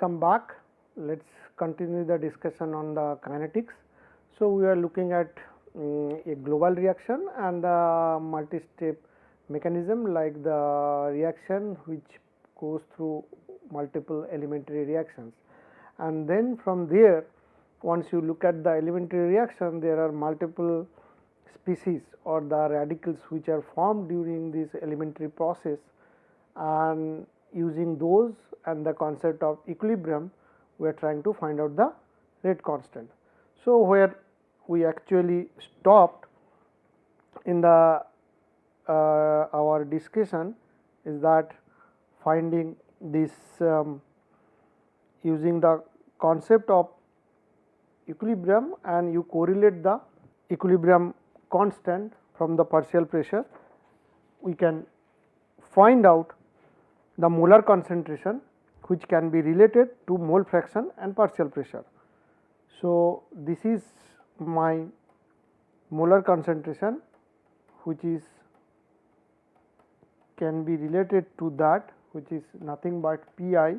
welcome back. Let us continue the discussion on the kinetics. So, we are looking at a global reaction and the multi-step mechanism, like the reaction which goes through multiple elementary reactions, and then from there once you look at the elementary reaction, there are multiple species or the radicals which are formed during this elementary process, and using those and the concept of equilibrium, we are trying to find out the rate constant. So, where we actually stopped in the our discussion is that finding this using the concept of equilibrium, and you correlate the equilibrium constant from the partial pressure, we can find out the molar concentration which can be related to mole fraction and partial pressure. So, this is my molar concentration which is can be related to that, which is nothing but Pi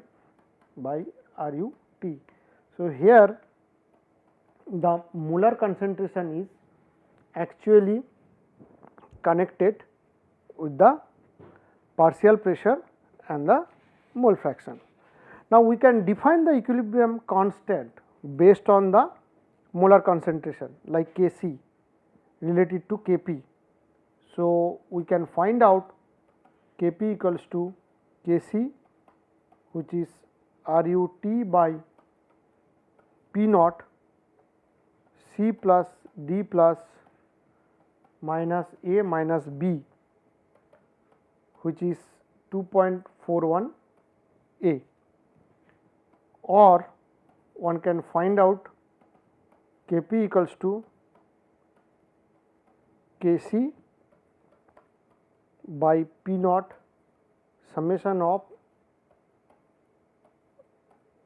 by RUT. So, here the molar concentration is actually connected with the partial pressure and the mole fraction. Now, we can define the equilibrium constant based on the molar concentration, like Kc related to Kp. So, we can find out Kp equals to Kc, which is RUT by P naught C plus D plus minus A minus B, which is 2.41 A, or one can find out Kp equals to Kc by P naught summation of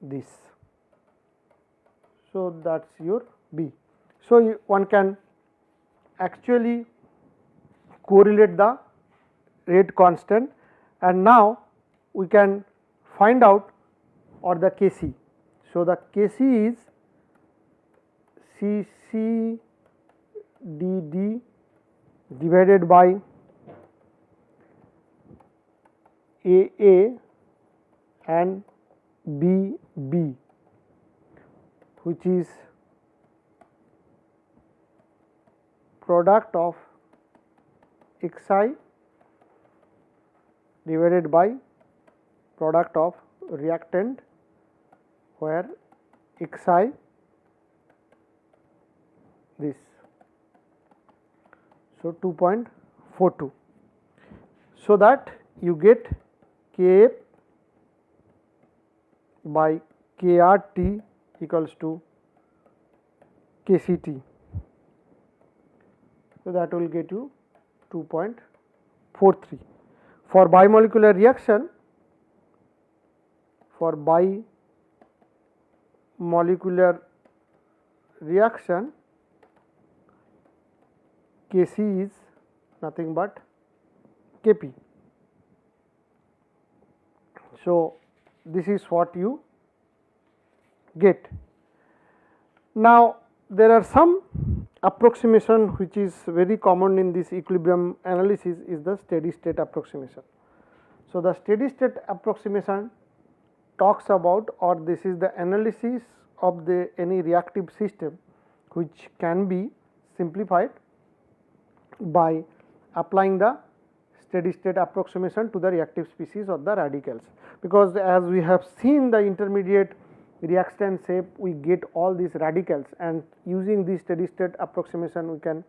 this. So, that is your B. So, one can actually correlate the rate constant, and now we can find out or the Kc. So, the Kc is Cc dd divided by AA and BB, which is product of Xi divided by product of reactant, where Xi this. So, 2.42. So, that you get Kf by Krt equals to Kct. So, that will get you 2.43. For bimolecular reaction, Kc is nothing but Kp. So, this is what you get. Now, there are some approximation which is very common in this equilibrium analysis is the steady state approximation. So, the steady state approximation talks about, or this is the analysis of the any reactive system which can be simplified by applying the steady state approximation to the reactive species or the radicals, because as we have seen the intermediate reactant shape, we get all these radicals, and using this steady state approximation we can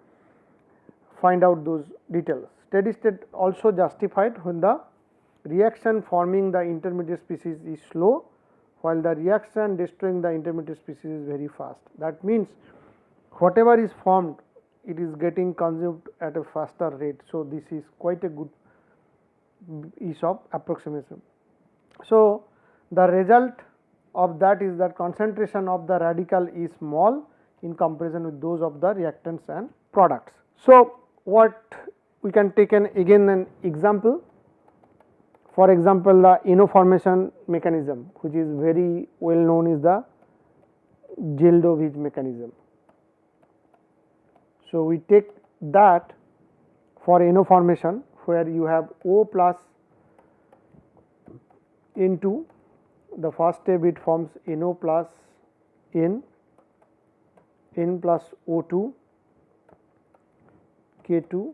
find out those details. Steady state also justified when the reaction forming the intermediate species is slow, while the reaction destroying the intermediate species is very fast. That means, whatever is formed, it is getting consumed at a faster rate. So, this is quite a good use of approximation. So, the result of that is that concentration of the radical is small in comparison with those of the reactants and products. So, what we can take again an example For example, the NO formation mechanism, which is very well known, is the Zeldovich mechanism. So, we take that for NO formation, where you have O plus N2, the first step it forms NO plus N plus O2, K2,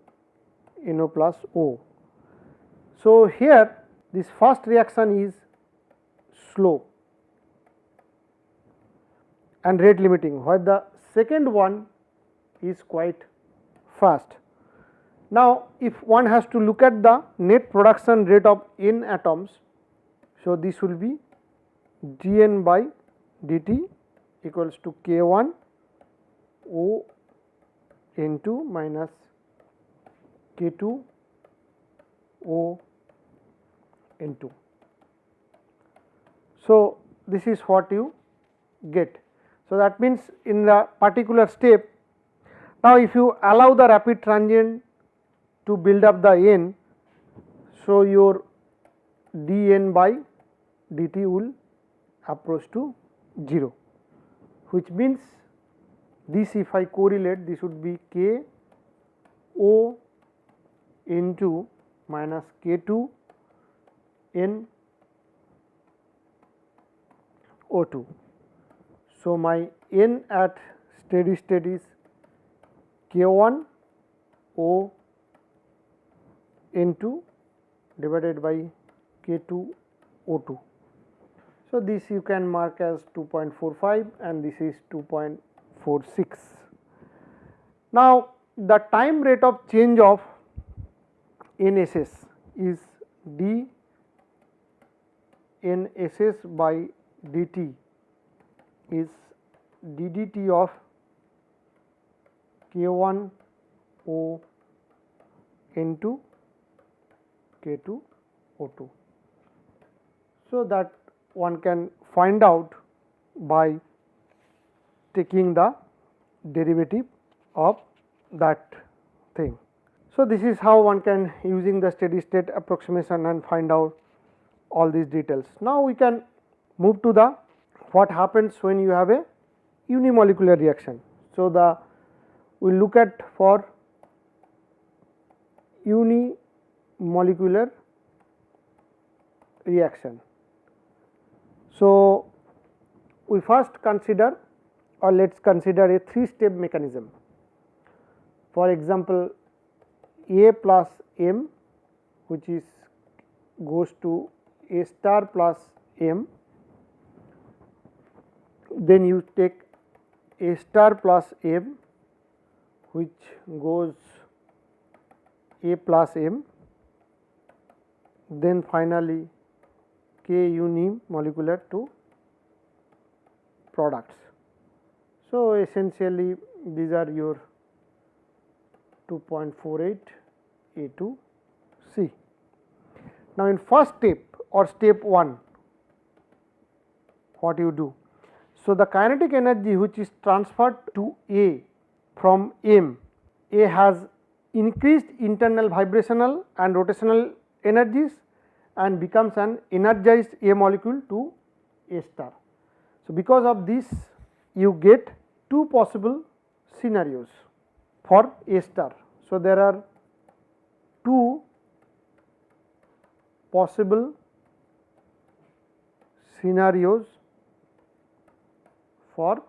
NO plus O. So, here this first reaction is slow and rate limiting, while the second one is quite fast. Now, if one has to look at the net production rate of N atoms, so this will be dN by dt equals to K1 O N2 minus K2 O N2. So, this is what you get. So, that means in the particular step, now if you allow the rapid transient to build up the N, so your dN by dt will approach to 0, which means this, if I correlate, this would be K O N2 minus K2 N O2. So, my N at steady state is K1 O N2 divided by K2 O2. So, this you can mark as 2.45 and this is 2.46. Now, the time rate of change of NSS is d NSS by dt is ddt of K1 O N2 K2 O2. So, that one can find out by taking the derivative of that thing. So, this is how one can, using the steady state approximation, and find out all these details. Now, we can move to the what happens when you have a unimolecular reaction. So, the we will look at for unimolecular reaction. So, we first consider, or let us consider a 3-step mechanism. For example, A plus M, which is goes to A star plus M, then you take A star plus M, which goes A plus M, then finally K unimolecular to products. So, essentially these are your 2.48 A2 C. Now, in first step or step 1, what you do? So, the kinetic energy which is transferred to A from M, A has increased internal vibrational and rotational energies and becomes an energized A molecule to A star. So, because of this you get two possible scenarios for A star. So, there are two possible scenarios for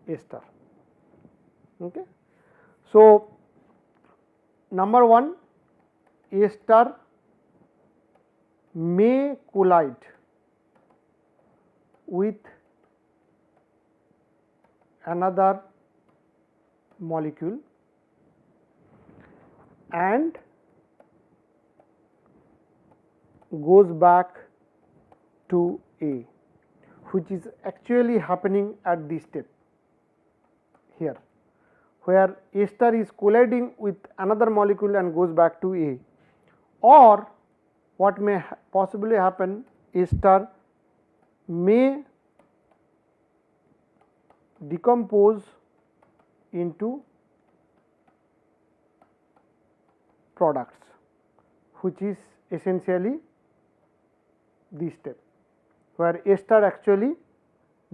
A star. Okay. So, number 1, A star may collide with another molecule and goes back to A, which is actually happening at this step here, where A star is colliding with another molecule and goes back to A. Or what may possibly happen, A star may decompose into products, which is essentially this step, where A star actually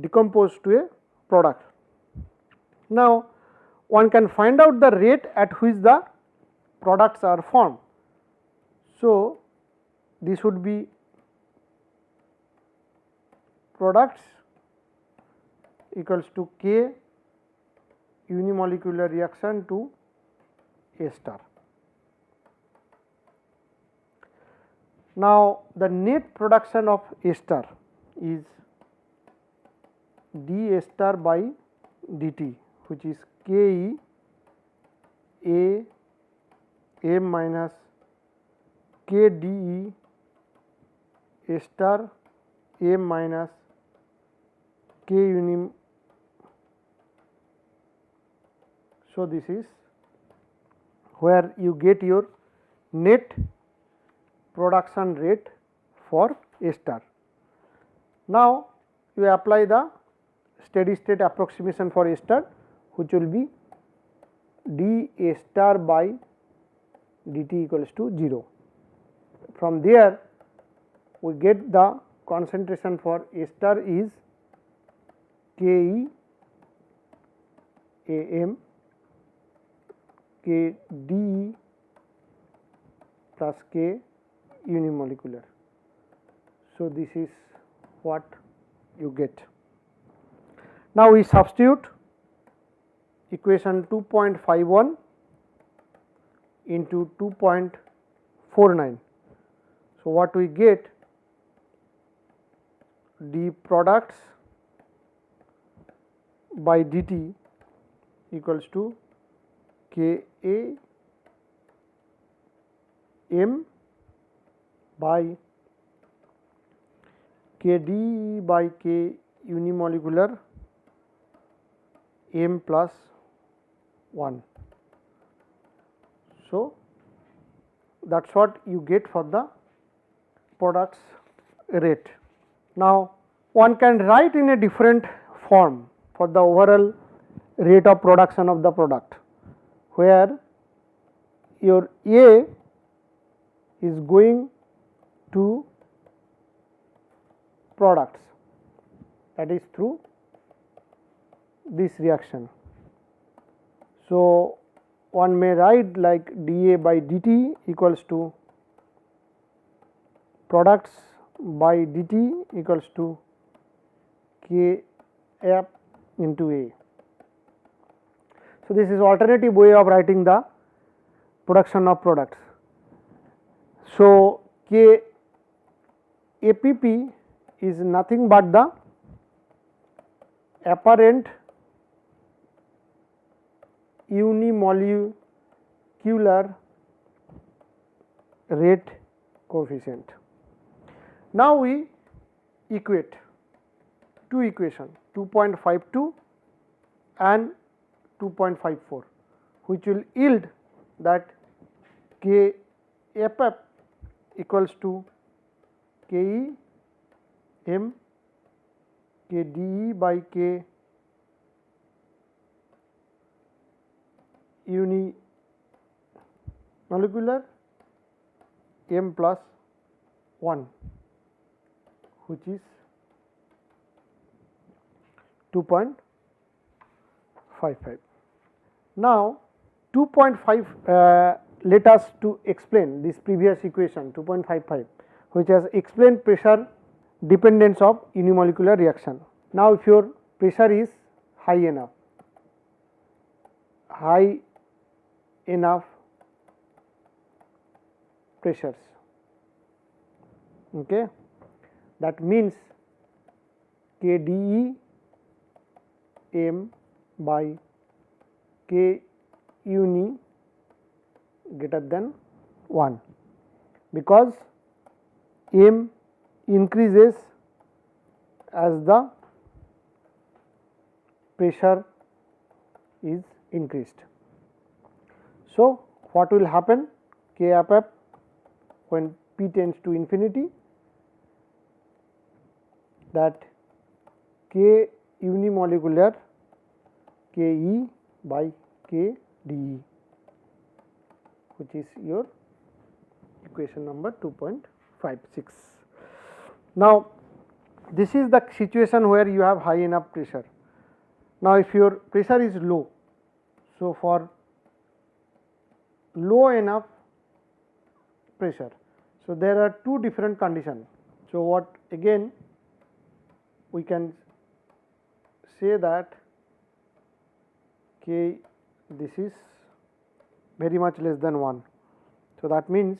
decomposed to a product. Now, one can find out the rate at which the products are formed. So, this would be products equals to K unimolecular reaction to A star. Now, the net production of A star is d A star by dt, which is K E A m minus K d E A star m minus K unim. So, this is where you get your net production rate for A star. Now, you apply the steady state approximation for A star, which will be d A star by dt equals to 0. From there, we get the concentration for A star is K E A m K d E plus K unimolecular. So, this is what you get. Now, we substitute equation 2.51 into 2.49. So, what we get, d products by dt equals to K A m by K d E by K unimolecular m plus 1. So, that is what you get for the products rate. Now, one can write in a different form for the overall rate of production of the product, where your A is going to products, that is through this reaction. So, one may write like dA by dt equals to products by dt equals to K F into A. So, this is alternative way of writing the production of products. So, K APP is nothing but the apparent unimolecular rate coefficient. Now, we equate two equations 2.52 and 2.54, which will yield that K FF equals to K E m K d E by K unimolecular m plus 1, which is 2.55. Now, 2.5 let us to explain this previous equation 2.55, which has explained pressure dependence of unimolecular reaction. Now, if your pressure is high enough pressures, okay, that means K d E m by K uni greater than 1, because m increases as the pressure is increased. So, what will happen? K F F when P tends to infinity, that K unimolecular K E by K d E, which is your equation number 2.56. Now, this is the situation where you have high enough pressure. Now, if your pressure is low, so for low enough pressure, so there are two different conditions. So, what again we can say that K, this is very much less than 1. So, that means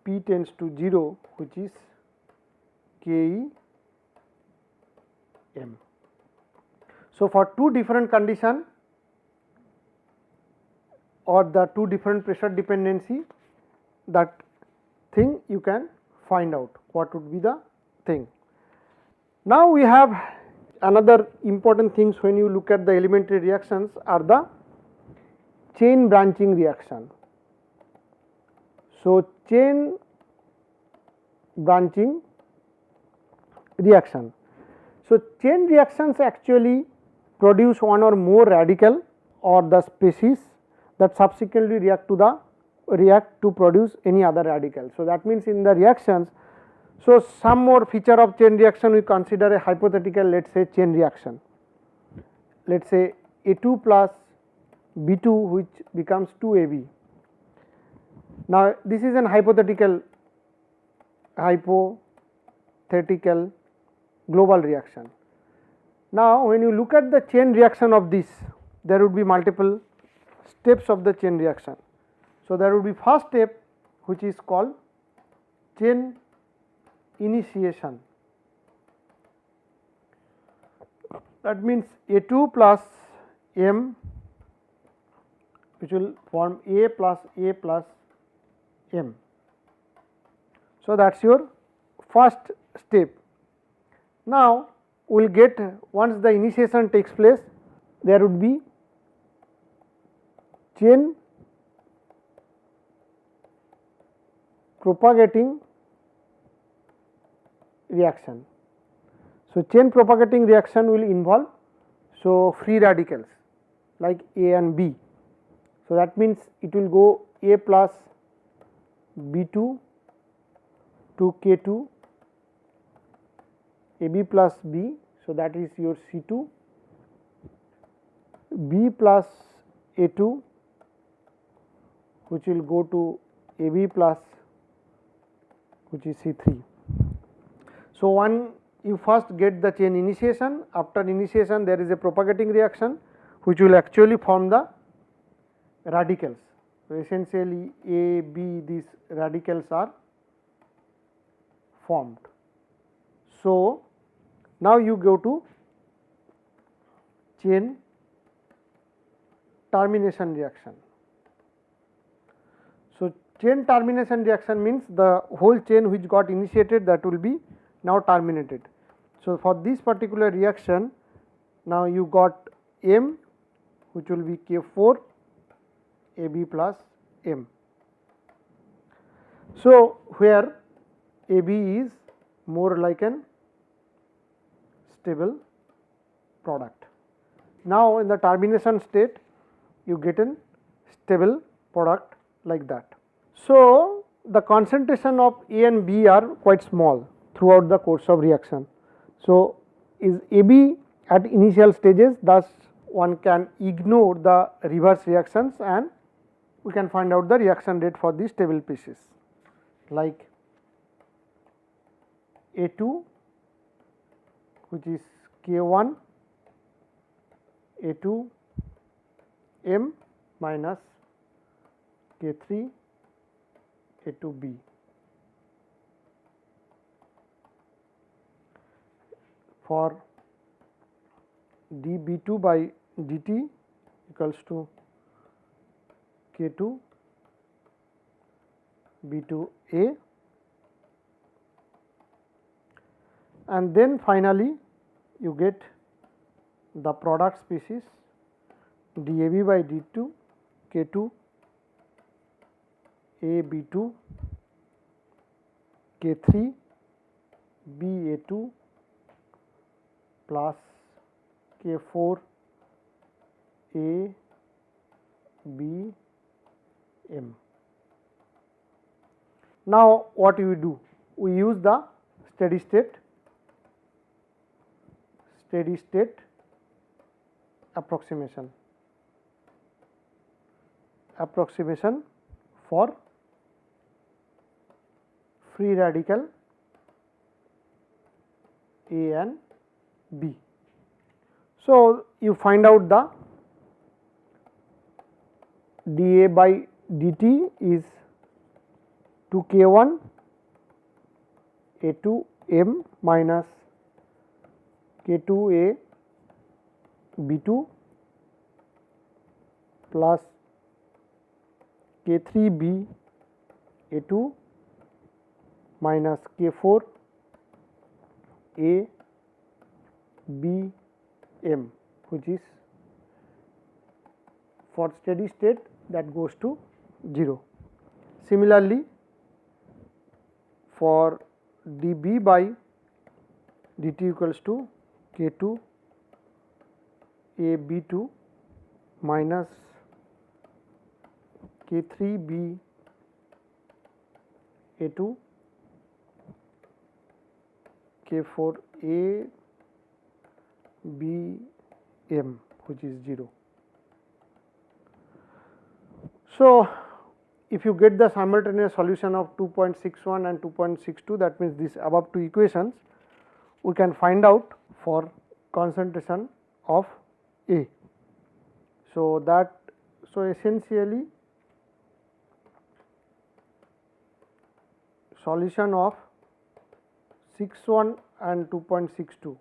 P tends to 0, which is Ke m. So, for two different conditions or the two different pressure dependency, that thing you can find out what would be the thing. Now, we have another important things when you look at the elementary reactions are the chain branching reaction. So, chain branching reaction. So, chain reactions actually produce one or more radical or the species that subsequently react to produce any other radical. So, that means in the reactions, so some more feature of chain reaction we consider a hypothetical, let us say chain reaction, let us say A2 plus B2 which becomes 2AB. Now, this is an hypothetical global reaction. Now, when you look at the chain reaction of this, there would be multiple steps of the chain reaction. So, there would be first step which is called chain initiation. That means A2 plus M which will form A plus M. So, that is your first step. Now, we will get once the initiation takes place, there would be chain propagating reaction. So, chain propagating reaction will involve free radicals like A and B. So, that means it will go A plus B2 to K2, AB plus B. So, that is your C2, B plus A2 which will go to AB plus which is C3. So, one you first get the chain initiation, after initiation there is a propagating reaction which will actually form the radicals. So, essentially A, B, these radicals are formed. So, now you go to chain termination reaction. So, chain termination reaction means the whole chain which got initiated, that will be now terminated. So, for this particular reaction, now you got M which will be K4 AB plus M. So, where AB is more like an stable product. Now, in the termination state you get a stable product like that. So, the concentration of A and B are quite small throughout the course of reaction. So, is AB at initial stages, thus one can ignore the reverse reactions and we can find out the reaction rate for the stable pieces like A2 which is K1 A2 M minus K3 A2B. For dB2 by dt equals to K2 B2A, and then finally you get the product species dAB by d2 K2 AB2 K3 BA2 plus K4 A B M. Now what we do? We use the steady state approximation for free radical A and B. So you find out the dA by dt is 2k1 A2m minus k2a b2 plus k3b a2 minus k4 a b m, which is for steady state that goes to 0. Similarly, for dB by dt equals to k2 a b2 minus k3 b a2 k4 a b m, which is 0. So if you get the simultaneous solution of 2.61 and 2.62, that means these above two equations, we can find out for concentration of A. So essentially solution of 6.1 and 2.62.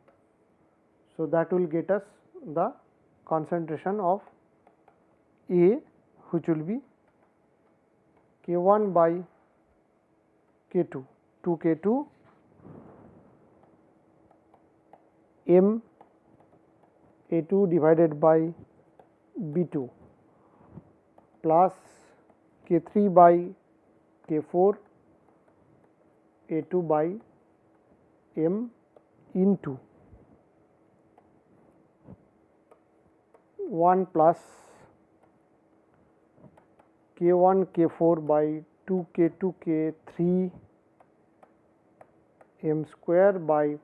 So that will get us the concentration of A, which will be K1 by K2, 2K2 M A2 divided by B2 plus K3 by K4 A2 by M into 1 plus K1 K4 by 2 K2 K3 M square by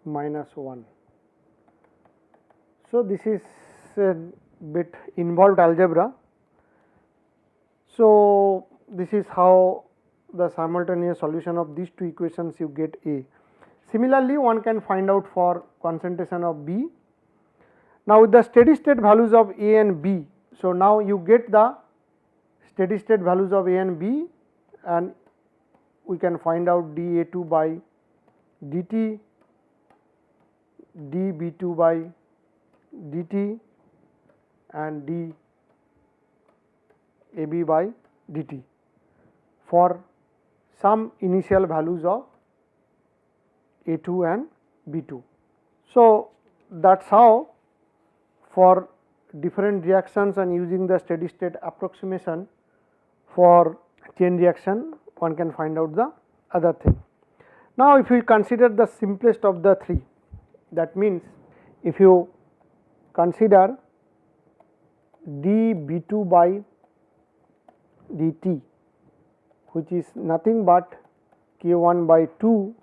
minus 1. So this is a bit involved algebra. So this is how the simultaneous solution of these two equations you get A. Similarly, one can find out for concentration of B. Now with the steady state values of A and B, so now you get the steady state values of A and B, and we can find out dA2 by dt, dB2 by dt and dAB by dt for some initial values of A2 and B2. So that's how for different reactions and using the steady state approximation for chain reaction, one can find out the other thing. Now if we consider the simplest of the three, that means if you consider dB2 by dt, which is nothing but K1 by 2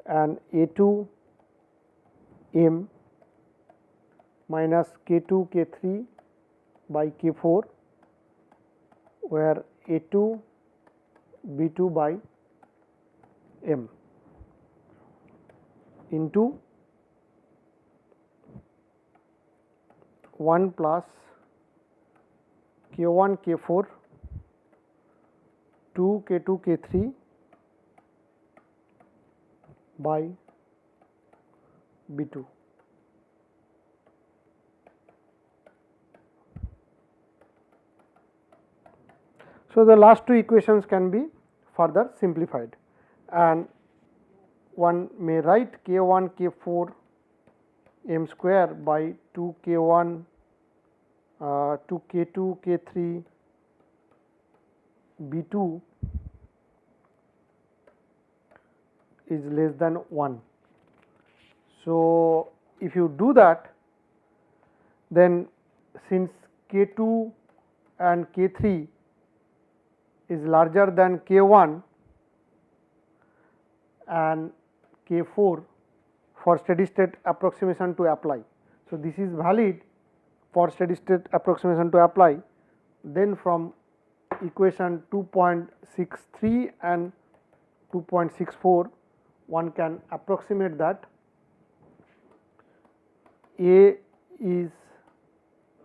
and A2 m minus K2 K3 by K4, where A2 B2 by m into 1 plus K1 K4 2 K2 K3 by B2. So the last two equations can be further simplified, and one may write K1 K4 m square by 2 K1 2 K2 K3 B2 is less than 1. So if you do that, then since K2 and K3 is larger than K1 and K4 for steady state approximation to apply. So, this is valid for steady state approximation to apply. Then from equation 2.63 and 2.64 one can approximate that A is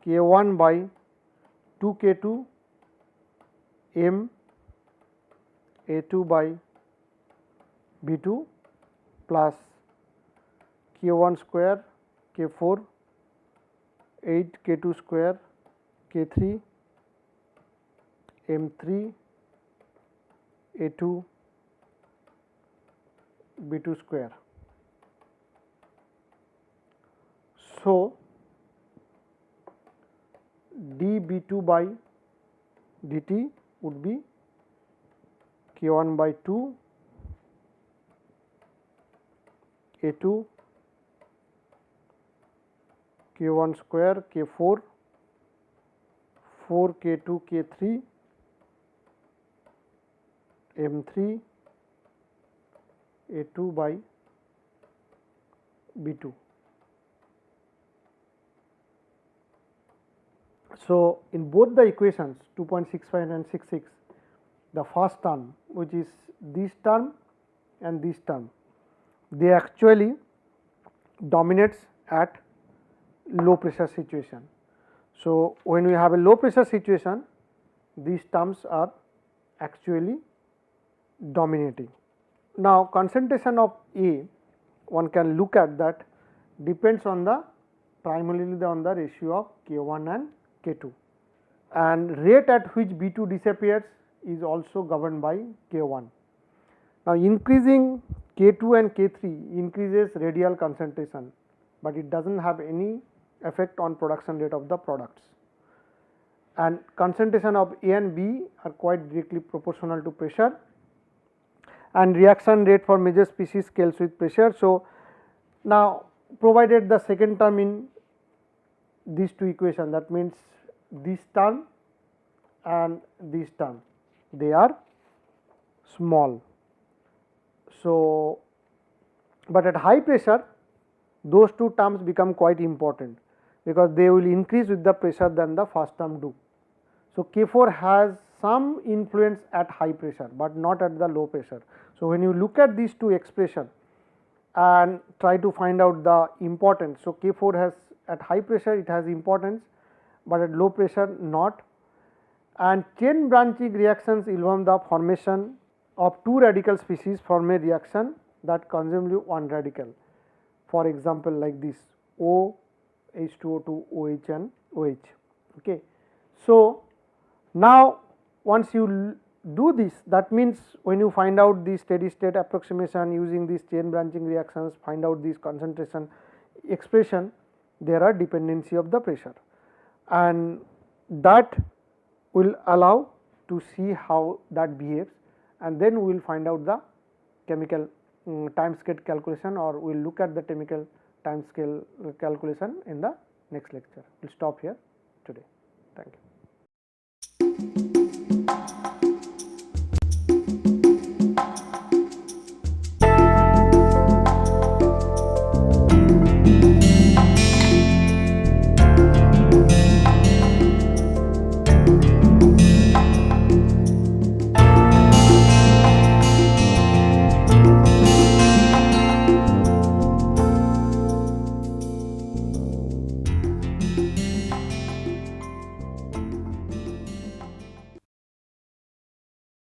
K1 by 2 K2 m A2 by B2 plus K1 square K4 8 K2 square K3 M3 A2 B2 square. So, dB2 by dt would be K1 by 2 A2 K1 square K4 4 K2 K3 M3 A2 by B2. So, in both the equations 2.65 and 66, the first term which is this term and this term, they actually dominates at low pressure situation. So, when we have a low pressure situation, these terms are actually dominating. Now, concentration of A, one can look at that, depends on the primarily on the ratio of K1 and K2, and rate at which B2 disappears is also governed by K1. Now, increasing K2 and K3 increases radial concentration, but it does not have any effect on production rate of the products, and concentration of A and B are quite directly proportional to pressure, and reaction rate for major species scales with pressure. So, now provided the second term in these two equations, that means this term and this term, they are small. So, but at high pressure those two terms become quite important, because they will increase with the pressure than the first term do. So, K4 has some influence at high pressure, but not at the low pressure. So, when you look at these two expressions and try to find out the importance, so K4 has at high pressure it has importance, but at low pressure not, and chain branching reactions involve the formation of two radical species form a reaction that consume one radical. For example, like this O H2O2 OH and OH. Okay. So, now once you do this, that means when you find out the steady state approximation using these chain branching reactions, find out this concentration expression, there are dependency of the pressure, and that will allow to see how that behaves, and then we will find out the chemical time scale calculation, or we will look at the chemical time scale calculation in the next lecture. We will stop here today. Thank you.